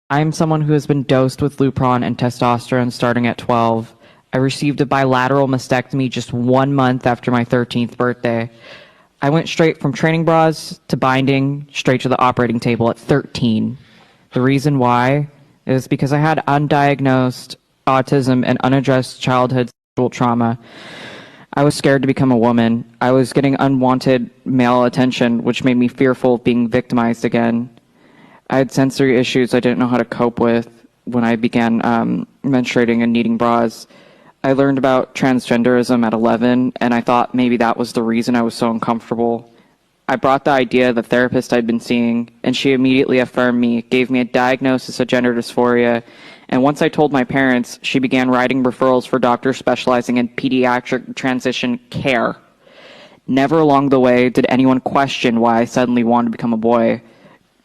I'm someone who has been dosed with Lupron and testosterone starting at 12. I received a bilateral mastectomy just 1 month after my 13th birthday. I went straight from training bras to binding, straight to the operating table at 13. The reason why is because I had undiagnosed autism and unaddressed childhood sexual trauma. I was scared to become a woman. I was getting unwanted male attention, which made me fearful of being victimized again. I had sensory issues I didn't know how to cope with when I began menstruating and needing bras. I learned about transgenderism at 11, and I thought maybe that was the reason I was so uncomfortable. I brought the idea to the therapist I'd been seeing, and she immediately affirmed me, gave me a diagnosis of gender dysphoria, and once I told my parents, she began writing referrals for doctors specializing in pediatric transition care. Never along the way did anyone question why I suddenly wanted to become a boy.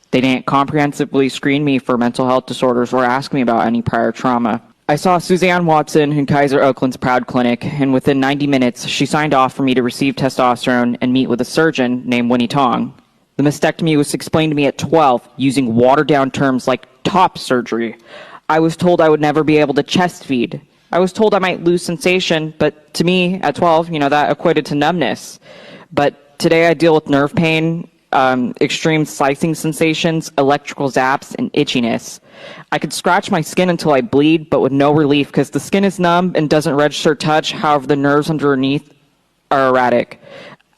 They didn't comprehensively screen me for mental health disorders or ask me about any prior trauma. I saw Suzanne Watson in Kaiser Oakland's Proud Clinic, and within 90 minutes, she signed off for me to receive testosterone and meet with a surgeon named Winnie Tong. The mastectomy was explained to me at 12 using watered-down terms like top surgery. I was told I would never be able to chest feed. I was told I might lose sensation, but to me, at 12, that equated to numbness. But today I deal with nerve pain, extreme slicing sensations, electrical zaps, and itchiness. I could scratch my skin until I bleed, but with no relief because the skin is numb and doesn't register touch. However, the nerves underneath are erratic.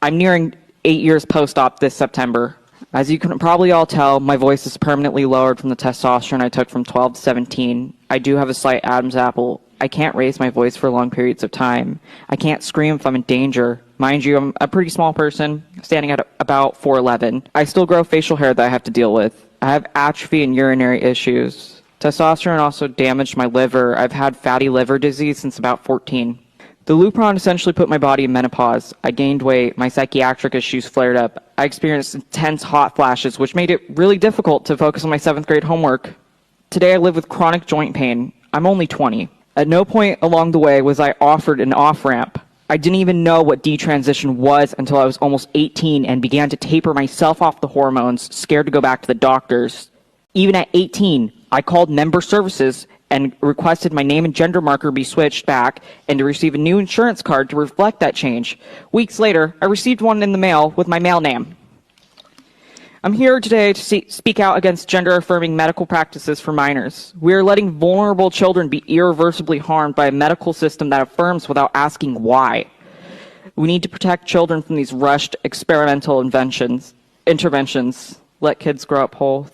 I'm nearing 8 years post-op this September. As you can probably all tell, my voice is permanently lowered from the testosterone I took from 12 to 17. I do have a slight Adam's apple. I can't raise my voice for long periods of time. I can't scream if I'm in danger. Mind you, I'm a pretty small person, standing at about 4'11". I still grow facial hair that I have to deal with. I have atrophy and urinary issues. Testosterone also damaged my liver. I've had fatty liver disease since about 14. The Lupron essentially put my body in menopause. I gained weight. My psychiatric issues flared up. I experienced intense hot flashes, which made it really difficult to focus on my 7th grade homework. Today I live with chronic joint pain. I'm only 20. At no point along the way was I offered an off-ramp. I didn't even know what detransition was until I was almost 18 and began to taper myself off the hormones, scared to go back to the doctors. Even at 18, I called member services and requested my name and gender marker be switched back and to receive a new insurance card to reflect that change. Weeks later, I received one in the mail with my male name. I'm here today to speak out against gender-affirming medical practices for minors. We are letting vulnerable children be irreversibly harmed by a medical system that affirms without asking why. We need to protect children from these rushed experimental interventions. Let kids grow up whole.